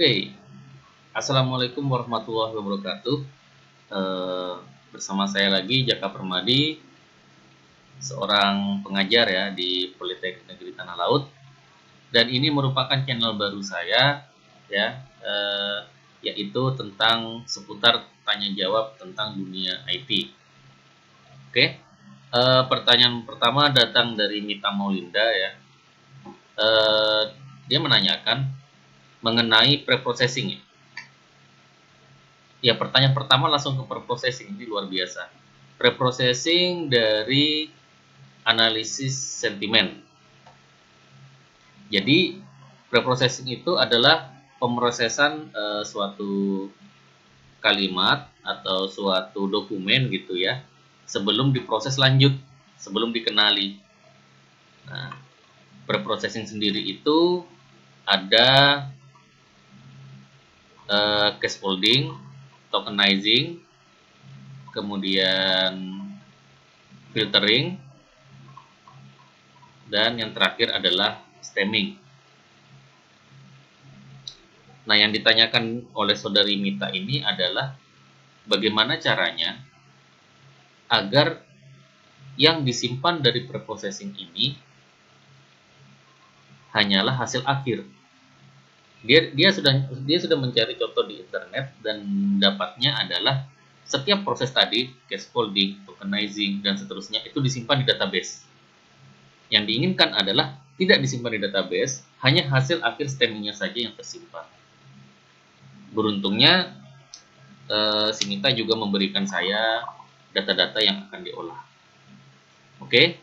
Oke, Assalamualaikum warahmatullahi wabarakatuh. Eh, Bersama saya lagi Jaka Permadi, seorang pengajar ya di Politeknik Negeri Tanah Laut. Dan ini merupakan channel baru saya, ya, yaitu tentang seputar tanya jawab tentang dunia IT. Oke, pertanyaan pertama datang dari Mita Maulinda ya. Eh, Dia menanyakan mengenai preprocessing ya. Ya, pertanyaan pertama langsung ke preprocessing, ini luar biasa. Preprocessing dari analisis sentimen. Jadi, preprocessing itu adalah pemrosesan suatu kalimat atau suatu dokumen gitu ya, sebelum diproses lanjut, sebelum dikenali. Nah, preprocessing sendiri itu ada scaffolding, tokenizing, kemudian filtering, dan yang terakhir adalah stemming. Nah, yang ditanyakan oleh saudari Mita ini adalah bagaimana caranya agar yang disimpan dari preprocessing ini hanyalah hasil akhir. Dia sudah mencari contoh di internet dan dapatnya adalah setiap proses tadi, scaffolding, tokenizing, dan seterusnya itu disimpan di database. Yang diinginkan adalah tidak disimpan di database, hanya hasil akhir stemmingnya saja yang tersimpan. Beruntungnya, si Mita juga memberikan saya data-data yang akan diolah. Oke,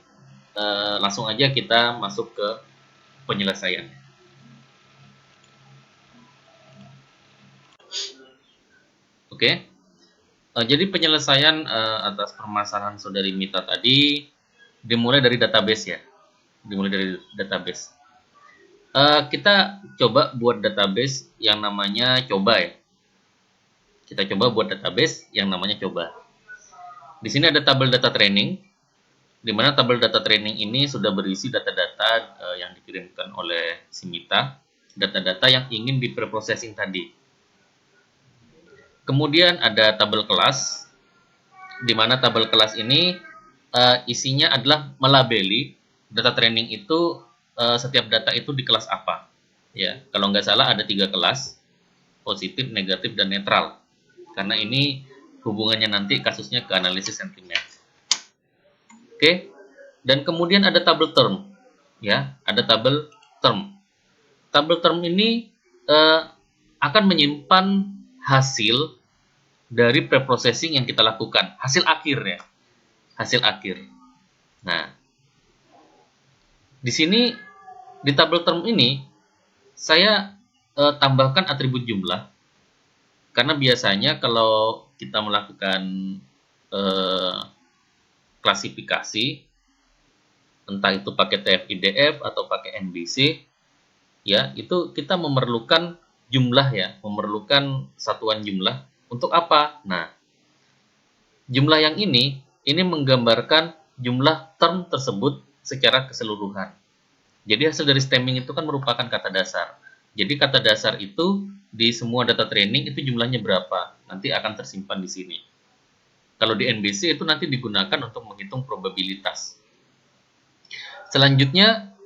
langsung aja kita masuk ke penyelesaian. Oke, jadi penyelesaian atas permasalahan saudari Mita tadi dimulai dari database ya. Kita coba buat database yang namanya coba ya. Kita coba buat database yang namanya coba. Di sini ada tabel data training, di mana tabel data training ini sudah berisi data-data yang dikirimkan oleh si Mita, data-data yang ingin dipreprocessing tadi. Kemudian ada tabel kelas, di mana tabel kelas ini isinya adalah melabeli data training itu, setiap data itu di kelas apa. Ya, kalau nggak salah ada 3 kelas, positif, negatif, dan netral. Karena ini hubungannya nanti kasusnya ke analisis sentimen. Oke, dan kemudian ada tabel term, ya, ada tabel term. Tabel term ini akan menyimpan hasil dari preprocessing yang kita lakukan, hasil akhir ya, hasil akhir. Nah, di sini di tabel term ini saya tambahkan atribut jumlah, karena biasanya kalau kita melakukan klasifikasi, entah itu pakai TF-IDF atau pakai NBC, ya, itu kita memerlukan jumlah ya, memerlukan satuan jumlah. Untuk apa? Nah, jumlah yang ini menggambarkan jumlah term tersebut secara keseluruhan. Jadi hasil dari stemming itu kan merupakan kata dasar. Jadi kata dasar itu di semua data training itu jumlahnya berapa, nanti akan tersimpan di sini. Kalau di NBC itu nanti digunakan untuk menghitung probabilitas. Selanjutnya,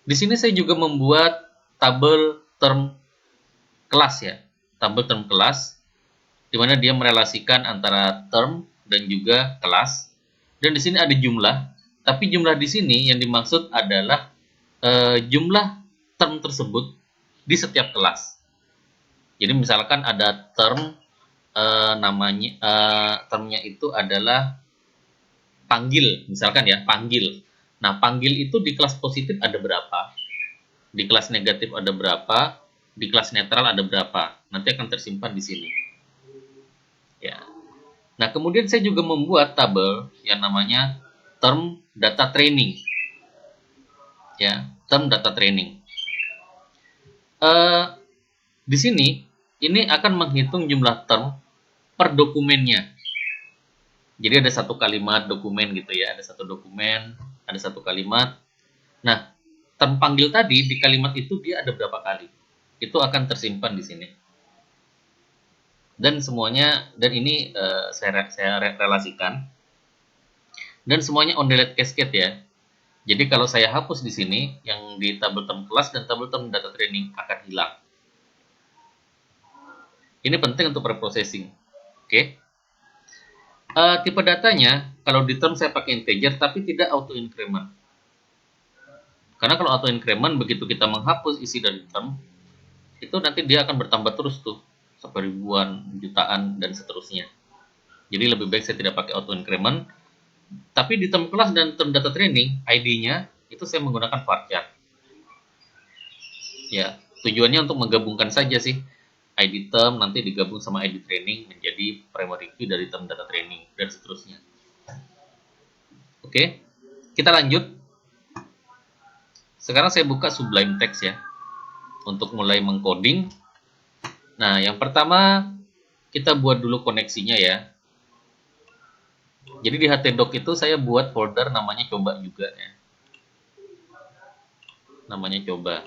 di sini saya juga membuat tabel term kelas ya, tabel term kelas, di mana dia merelasikan antara term dan juga kelas. Dan di sini ada jumlah, tapi jumlah di sini yang dimaksud adalah jumlah term tersebut di setiap kelas. Jadi misalkan ada term termnya itu adalah panggil, misalkan ya, panggil. Nah, panggil itu di kelas positif ada berapa, di kelas negatif ada berapa, di kelas netral ada berapa. Nanti akan tersimpan di sini. Ya. Nah, kemudian saya juga membuat tabel yang namanya term data training. Ya, term data training. Di sini ini akan menghitung jumlah term per dokumennya. Jadi ada satu kalimat dokumen gitu ya, ada satu dokumen, ada satu kalimat. Nah, term panggil tadi di kalimat itu dia ada berapa kali? itu akan tersimpan di sini. Dan semuanya, dan ini saya relasikan, dan semuanya on delete cascade ya. Jadi kalau saya hapus di sini, yang di tabel term kelas dan tabel term data training akan hilang. Ini penting untuk preprocessing. Oke. Tipe datanya, kalau di term saya pakai integer, tapi tidak auto increment. Karena kalau auto increment, begitu kita menghapus isi dari term, itu nanti dia akan bertambah terus tuh, sampai ribuan, jutaan, dan seterusnya. Jadi lebih baik saya tidak pakai auto increment. Tapi di term kelas dan term data training, ID-nya itu saya menggunakan varchar. Ya, tujuannya untuk menggabungkan saja sih. ID term nanti digabung sama ID training menjadi primary key dari term data training dan seterusnya. Oke, kita lanjut. Sekarang saya buka Sublime Text ya, untuk mulai mengcoding. Nah, yang pertama kita buat dulu koneksinya ya. Jadi di htdoc itu saya buat folder namanya coba juga ya. Namanya coba.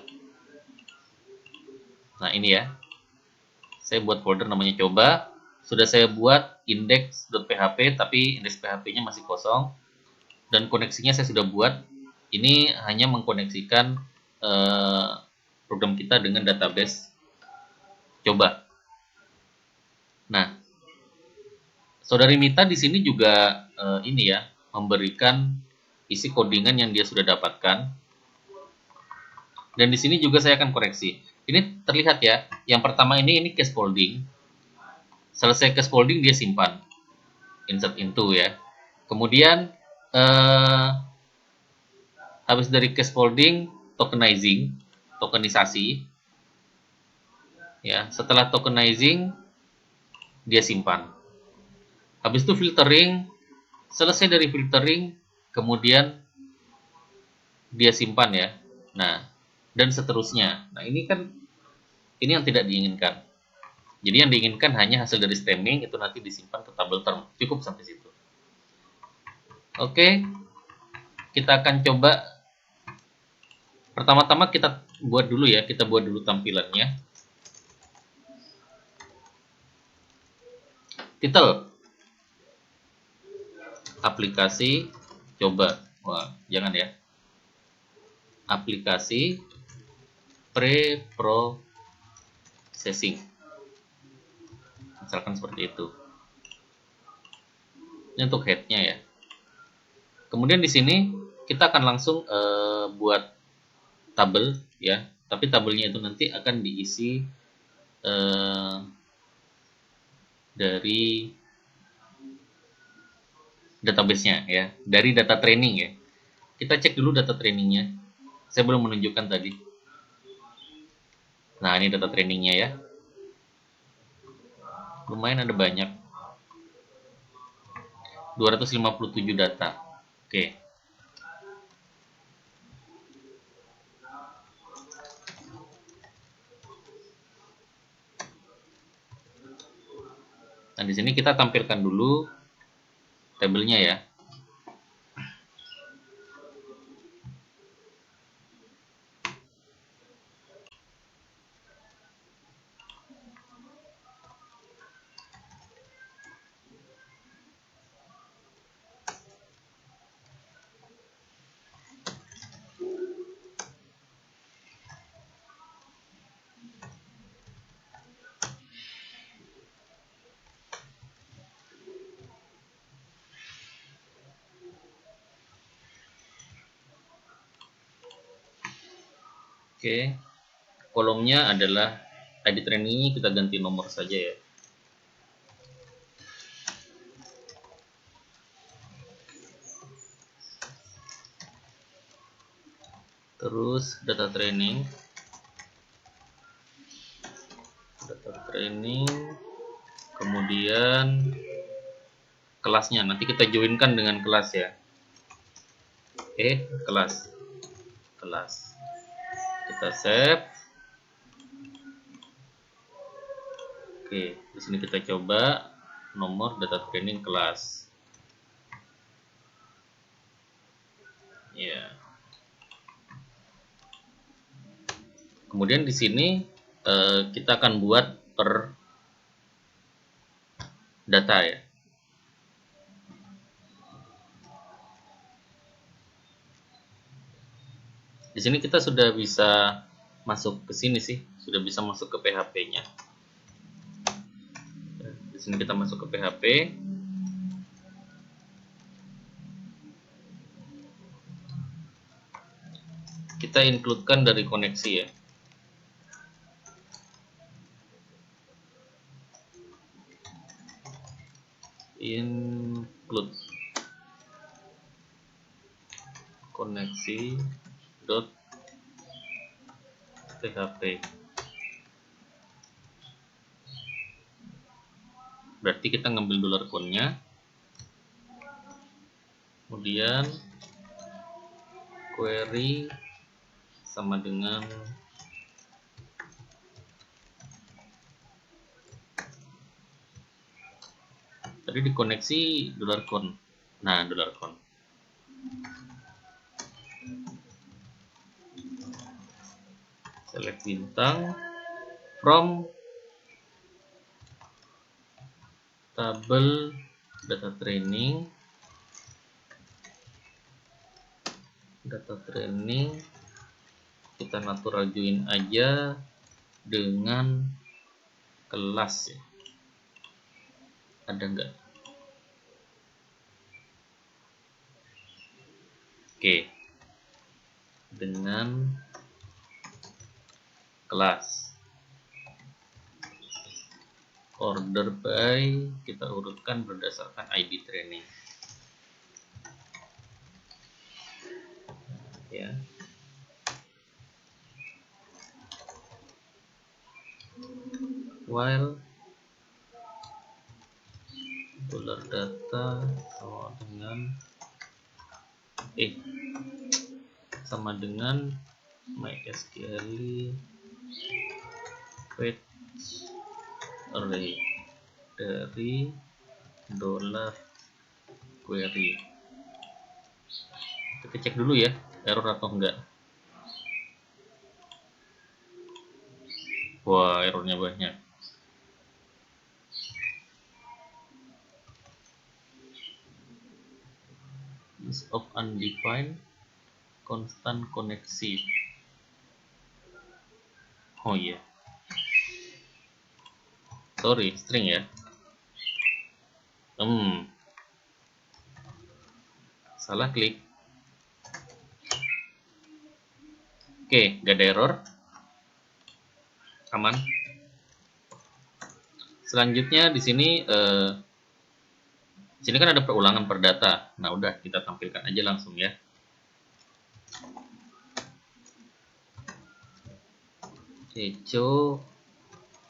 Nah, ini ya. Saya buat folder namanya coba. Sudah saya buat index.php tapi index PHP-nya masih kosong. Dan koneksinya saya sudah buat. Ini hanya mengkoneksikan program kita dengan database coba. Nah, Saudari Mita di sini juga ini ya, memberikan isi codingan yang dia sudah dapatkan. Dan di sini juga saya akan koreksi. Ini terlihat ya, yang pertama ini case folding. Selesai case folding dia simpan. Insert into ya. Kemudian habis dari case folding, tokenisasi. Ya, setelah tokenizing dia simpan. Habis itu filtering, selesai dari filtering, kemudian dia simpan ya. Nah, dan seterusnya. Nah, ini yang tidak diinginkan. Jadi yang diinginkan hanya hasil dari stemming itu nanti disimpan ke tabel term. Cukup sampai situ. Oke. Kita akan coba. Pertama-tama kita buat dulu ya, kita buat dulu tampilannya. Title. Aplikasi coba. Wah, jangan ya. Aplikasi pre-processing. Misalkan seperti itu. Ini untuk head-nya ya. Kemudian di sini kita akan langsung buat tabel ya. Tapi tabelnya itu nanti akan diisi dari database-nya ya, dari data training ya. Kita cek dulu data trainingnya. Saya belum menunjukkan tadi. Nah, ini data trainingnya ya. Lumayan ada banyak. 257 data. Oke. Nah, di sini kita tampilkan dulu tabelnya ya. Oke. Kolomnya adalah ID trainingnya, kita ganti nomor saja ya. Terus data training, kemudian kelasnya nanti kita joinkan dengan kelas ya. Oke, kelas kita save. Oke, di sini kita coba nomor data training kelas ya. Kemudian di sini kita akan buat per data ya. Di sini kita sudah bisa masuk ke sini sih, sudah bisa masuk ke PHP-nya. Di sini kita masuk ke PHP. Kita include-kan dari koneksi ya. Include koneksi dot php. Berarti kita ngambil dollar count-nya, kemudian query sama dengan tadi dikoneksi dollar count. Nah, dollar count. Select bintang from tabel data training kita naturajuin aja dengan kelas ya. Ada nggak? Oke, dengan kelas order by kita urutkan berdasarkan ID training ya. While dollar data sama dengan MySQL fetch array dari dollar query. Kita cek dulu ya error atau enggak. Wah, errornya banyak. List of undefined constant koneksi. Oh iya, sorry, string ya. Salah klik. Oke, gak ada error. Aman. Selanjutnya di sini kan ada perulangan per data. Nah, udah kita tampilkan aja langsung ya. Echo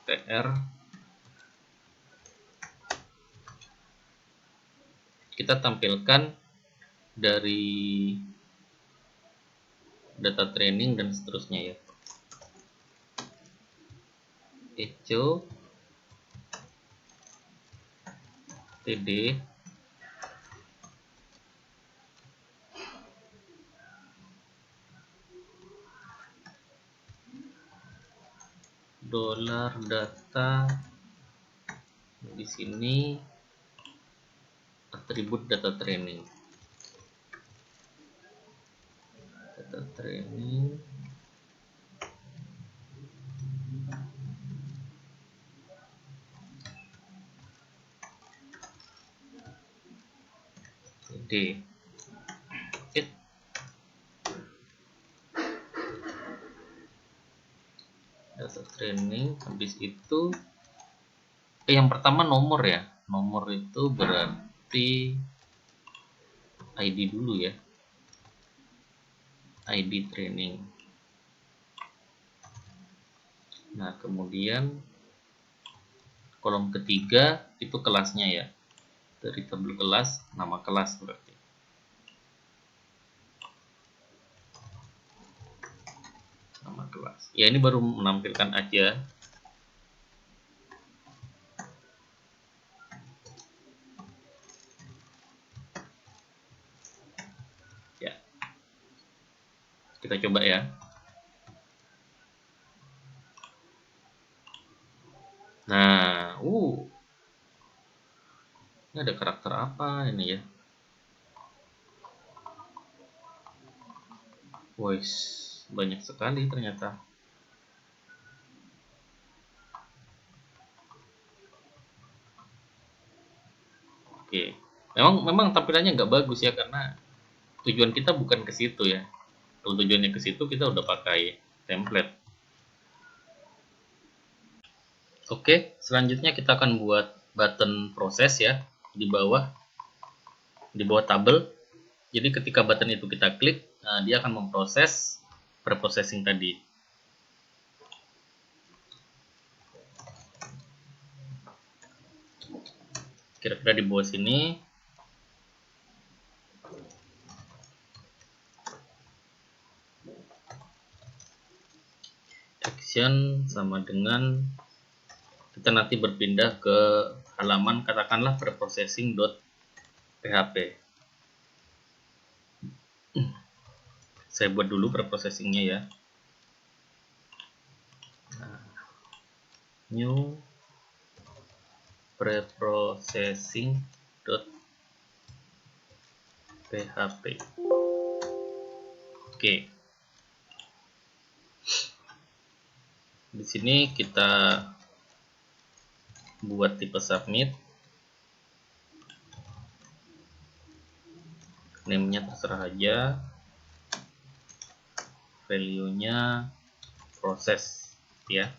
PR kita tampilkan dari data training dan seterusnya ya. Echo TD dollar data di sini atribut data training D data training. Habis itu yang pertama nomor ya. Nomor itu berarti ID dulu ya, ID training. Nah, kemudian kolom ketiga itu kelasnya ya, dari tabel kelas, nama kelas berarti. Nama kelas. Ya, ini baru menampilkan aja. Ya. Kita coba ya. Nah, ini ada karakter apa ini ya? Voice banyak sekali ternyata. Oke, memang tampilannya nggak bagus ya, karena tujuan kita bukan ke situ ya. Kalau tujuannya ke situ, kita udah pakai template. Oke, selanjutnya kita akan buat button proses ya di bawah tabel. Jadi ketika button itu kita klik, dia akan memproses preprocessing tadi. Kira-kira di bawah sini. Action sama dengan kita nanti berpindah ke halaman katakanlah preprocessing.php. Saya buat dulu preprocessingnya ya. New preprocessing.php. Oke. Di sini kita buat tipe submit. Name-nya terserah aja. Value-nya proses ya.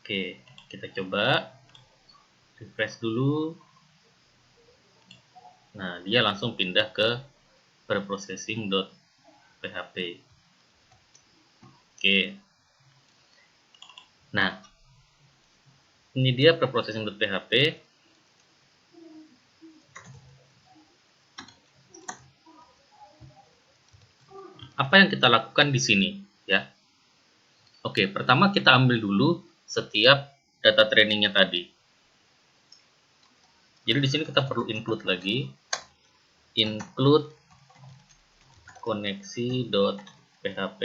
Oke, kita coba refresh dulu. Nah, dia langsung pindah ke preprocessing.php. Oke. Nah, ini dia preprocessing.php. Apa yang kita lakukan di sini ya? Oke, pertama kita ambil dulu setiap data trainingnya tadi. Jadi di sini kita perlu include lagi, include koneksi.php.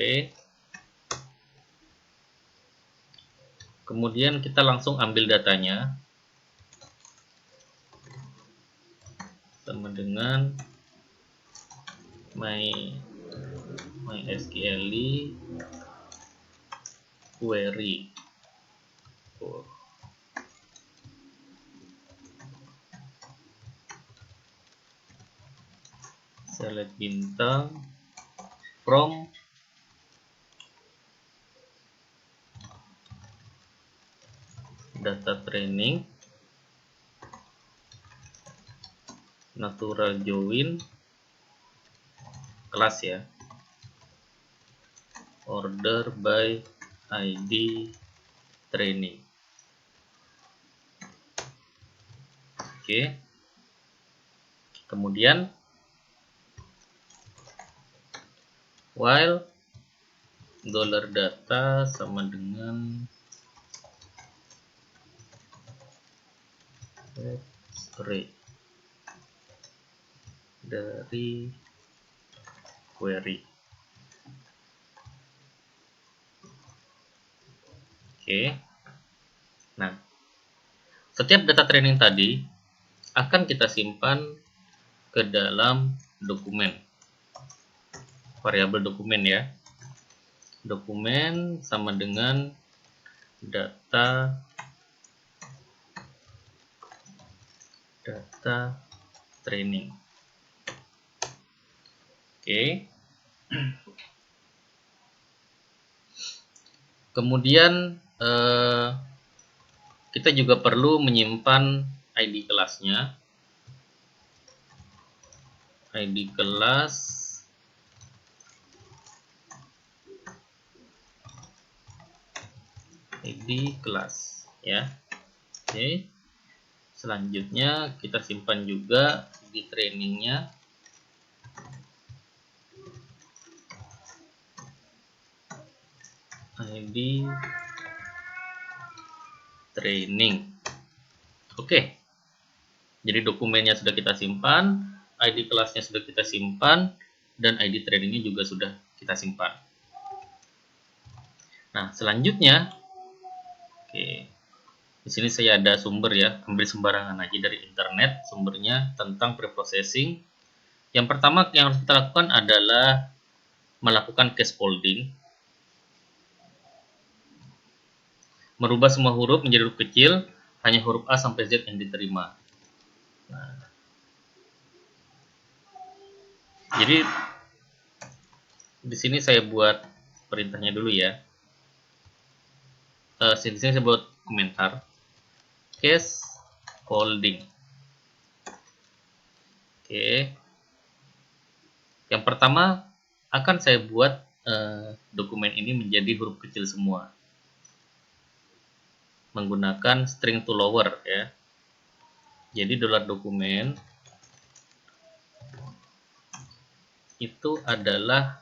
Kemudian kita langsung ambil datanya sama dengan MySQL query. Select bintang from data training natural join kelas ya, order by ID training. Oke. Kemudian while $data sama dengan array dari query. Oke. Nah, setiap data training tadi akan kita simpan ke dalam dokumen, variabel dokumen ya. Dokumen sama dengan data training. Oke. Kemudian kita juga perlu menyimpan ID kelasnya. ID kelas ya. Oke. Selanjutnya kita simpan juga di trainingnya. ID training. Oke. Jadi dokumennya sudah kita simpan, ID kelasnya sudah kita simpan, dan ID trainingnya juga sudah kita simpan. Nah, selanjutnya Oke. Di sini saya ada sumber ya, ambil sembarangan aja dari internet sumbernya tentang preprocessing. Yang pertama yang harus kita lakukan adalah melakukan case folding. Merubah semua huruf menjadi huruf kecil, hanya huruf A sampai Z yang diterima. Nah, jadi di sini saya buat perintahnya dulu ya. Di sini saya buat komentar case folding. Oke. Yang pertama akan saya buat dokumen ini menjadi huruf kecil semua menggunakan string to lower ya. Jadi $dokumen itu adalah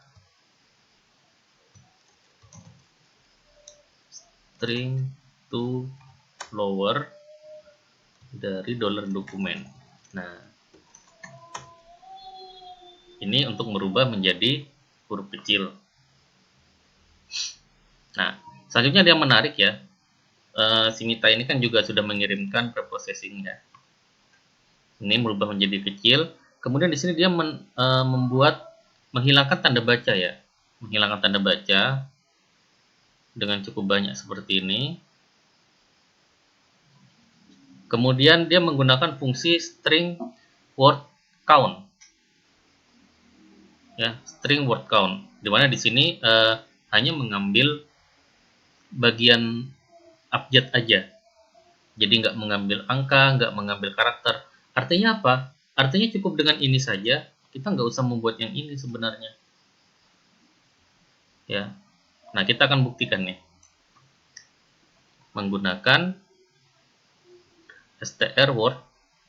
string to lower dari $dokumen. Nah, ini untuk merubah menjadi huruf kecil. Nah, selanjutnya ada yang menarik ya. Si Mita ini kan juga sudah mengirimkan preprocessing ya. Ini merubah menjadi kecil. Kemudian di sini dia menghilangkan tanda baca ya. Menghilangkan tanda baca dengan cukup banyak seperti ini. Kemudian dia menggunakan fungsi string word count. Ya, string word count. Dimana di sini hanya mengambil bagian abjad aja. Jadi nggak mengambil angka, nggak mengambil karakter. Artinya apa? Artinya cukup dengan ini saja. Kita nggak usah membuat yang ini sebenarnya. Ya. Nah, kita akan buktikan nih. Menggunakan str word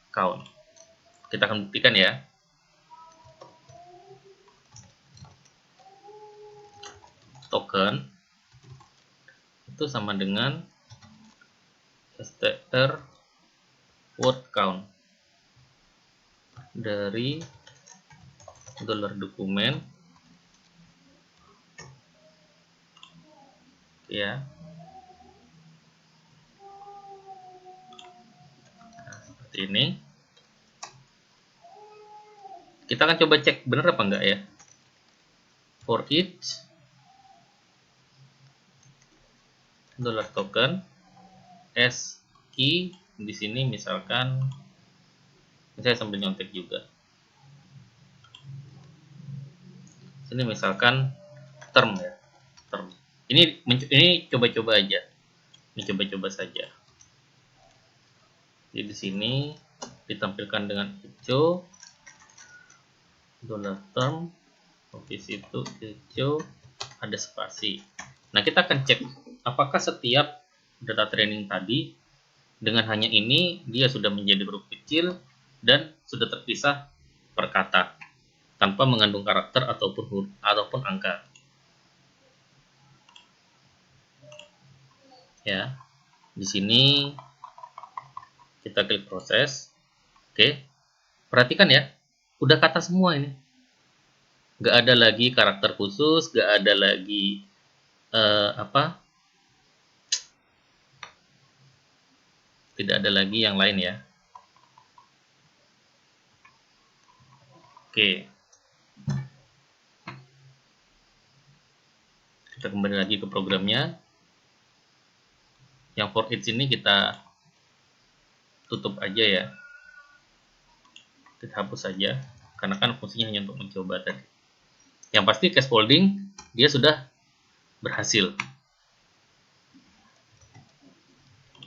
count. Kita akan buktikan ya. Token itu sama dengan str word count dari $dokumen ya. Nah, seperti ini. Kita akan coba cek benar apa enggak ya. For each $token S key di sini misalkan saya sambil nyontek juga. Sini misalkan term ya. Term. Ini coba-coba aja. Ini coba-coba saja. Jadi di sini ditampilkan dengan hijau $term, habis itu hijau ada spasi. Nah, kita akan cek apakah setiap data training tadi dengan hanya ini dia sudah menjadi huruf kecil dan sudah terpisah per kata tanpa mengandung karakter ataupun angka. Ya. Di sini kita klik proses. Oke. Perhatikan ya, udah kata semua ini. Nggak ada lagi karakter khusus, nggak ada lagi tidak ada lagi yang lain ya. Oke. Kita kembali lagi ke programnya. Yang for each ini kita tutup aja ya. Kita hapus saja karena kan fungsinya hanya untuk mencoba tadi. Yang pasti case folding dia sudah berhasil.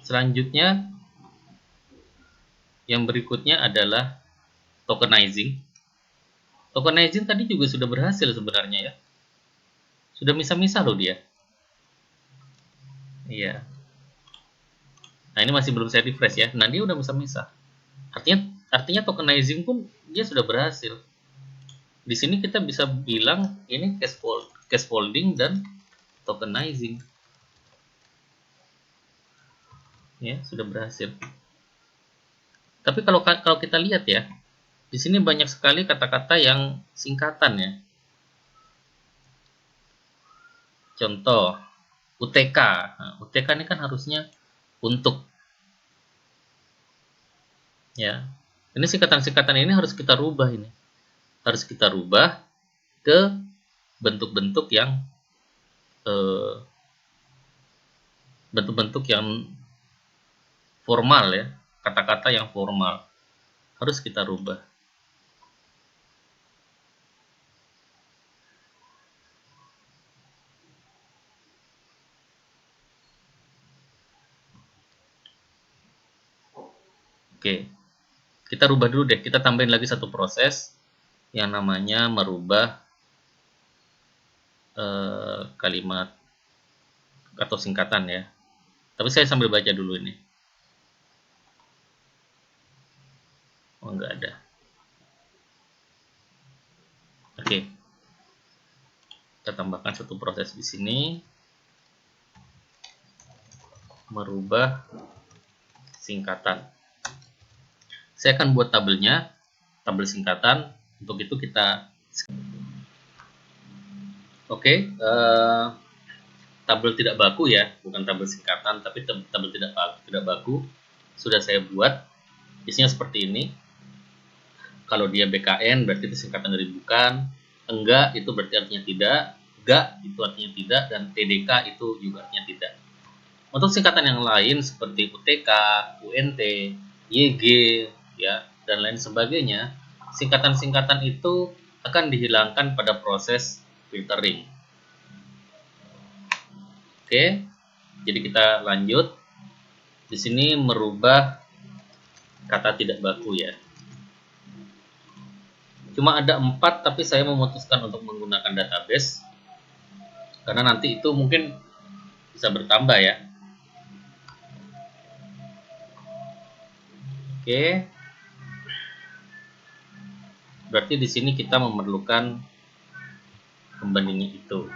Selanjutnya yang berikutnya adalah tokenizing. Tokenizing tadi juga sudah berhasil sebenarnya ya. Sudah misah-misah loh dia. Iya. Nah, ini masih belum saya refresh ya. Nah, dia udah misah-misah. Artinya tokenizing pun dia sudah berhasil. Di sini kita bisa bilang ini case folding dan tokenizing. Ya, sudah berhasil. Tapi kalau kita lihat ya, di sini banyak sekali kata-kata yang singkatan ya. Contoh UTK. Nah, UTK ini kan harusnya untuk, ya. Ini singkatan-singkatan ini harus kita rubah ini. Harus kita rubah ke bentuk-bentuk yang eh, bentuk-bentuk yang formal ya, kata-kata yang formal harus kita rubah. Oke, kita rubah dulu deh, kita tambahin lagi satu proses yang namanya merubah kalimat atau singkatan ya. Tapi saya sambil baca dulu ini. Oh, enggak ada. Oke. Kita tambahkan satu proses di sini. Merubah singkatan. Saya akan buat tabelnya, tabel singkatan. Untuk itu kita Oke, tabel tidak baku ya, bukan tabel singkatan, tapi tabel tidak baku. Sudah saya buat, isinya seperti ini. Kalau dia BKN berarti itu singkatan dari bukan, enggak itu berarti artinya tidak, enggak itu artinya tidak, dan TDK itu juga artinya tidak. Untuk singkatan yang lain seperti UTK, UNT, YG, ya, dan lain sebagainya, singkatan-singkatan itu akan dihilangkan pada proses filtering. Oke, jadi kita lanjut. Di sini merubah kata tidak baku ya. Cuma ada 4, tapi saya memutuskan untuk menggunakan database karena nanti itu mungkin bisa bertambah ya. Oke. Berarti di sini kita memerlukan pembandingnya itu.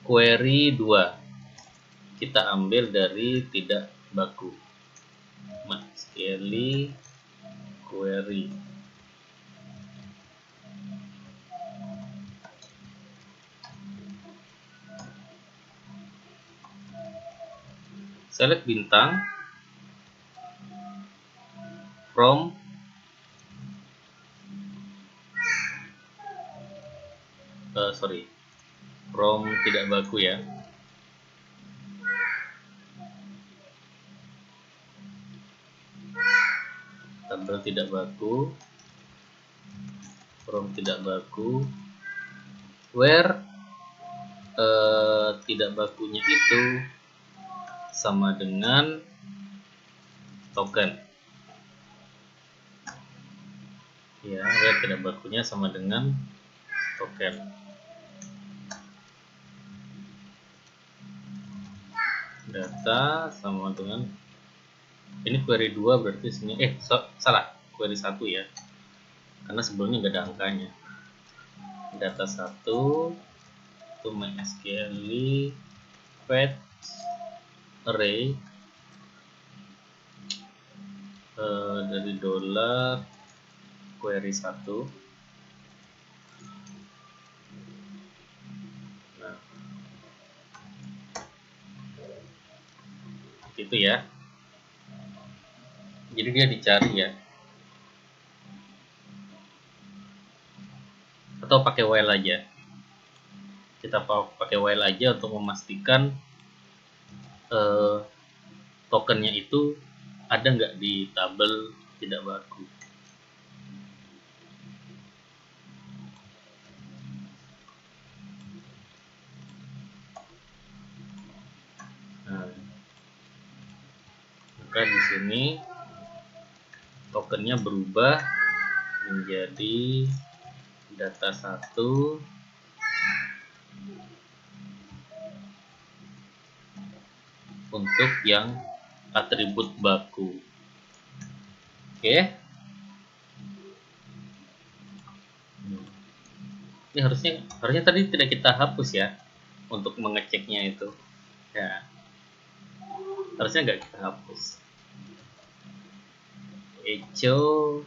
Query 2 kita ambil dari tidak baku. MySQL query. Select bintang from from tidak baku ya. Tabel tidak baku, from tidak baku, where tidak bakunya itu sama dengan token. Ya, where tidak bakunya sama dengan token. Data sama dengan ini query 2 berarti sini salah, query 1 ya. Karena sebelumnya nggak ada angkanya. Data 1 itu MySQL fetch array dari dollar query 1. Nah, itu ya. Jadi dia dicari ya. Atau pakai while aja. Kita pakai while aja untuk memastikan tokennya itu ada nggak di tabel tidak baku. Nah, maka di sini tokennya berubah menjadi data 1 untuk yang atribut baku. Oke. Ini harusnya tadi tidak kita hapus ya untuk mengeceknya itu. Ya. Harusnya nggak kita hapus. Echo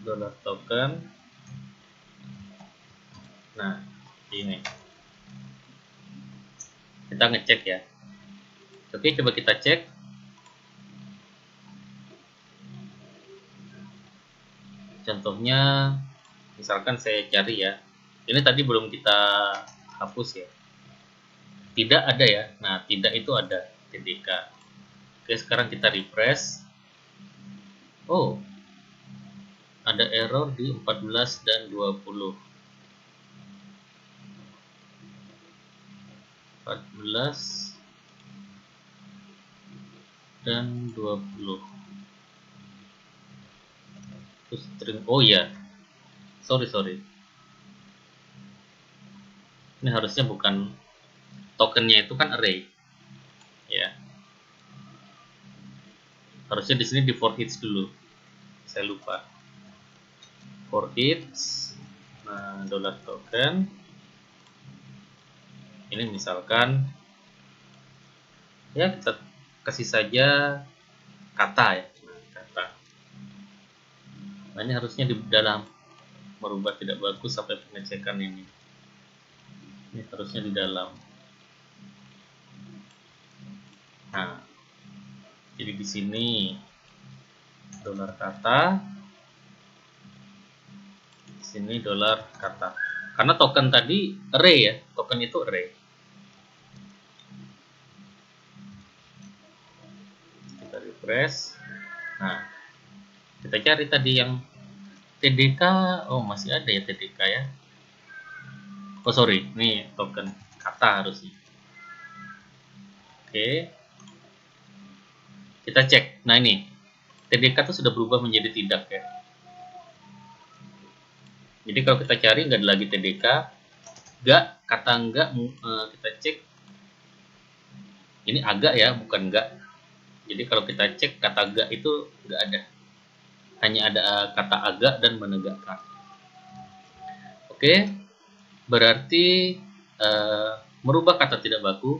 dollar token. Nah, ini. Kita ngecek ya. Oke, coba kita cek. Contohnya, misalkan saya cari ya. Ini tadi belum kita hapus ya. Tidak ada ya. Nah, tidak itu ada TDK. Oke, sekarang kita refresh. Oh, ada error di 14 dan 20. 14 dan 20. Terus string, oh ya, sorry. Ini harusnya bukan tokennya, itu kan array. Ya. Harusnya di sini di for each dulu. Saya lupa. For each. Nah, dollar token. Ini misalkan ya kita kasih saja kata ya. Nah, kata. Nah, ini harusnya di dalam, merubah tidak bagus sampai pengecekan ini. Ini harusnya di dalam. Nah, jadi di sini dolar kata, di sini dolar kata. Karena token tadi array ya, token itu array. Kita refresh. Nah, kita cari tadi yang TDK. Oh, masih ada ya TDK ya. Oh sorry, ini token kata harusnya. Oke, kita cek. Nah ini TDK itu sudah berubah menjadi tidak ya. Jadi kalau kita cari nggak ada lagi TDK, nggak, kata nggak, kita cek. Ini agak ya, bukan nggak. Jadi kalau kita cek kata nggak itu nggak ada. Hanya ada kata agak dan menegakkan. Oke, berarti merubah kata tidak baku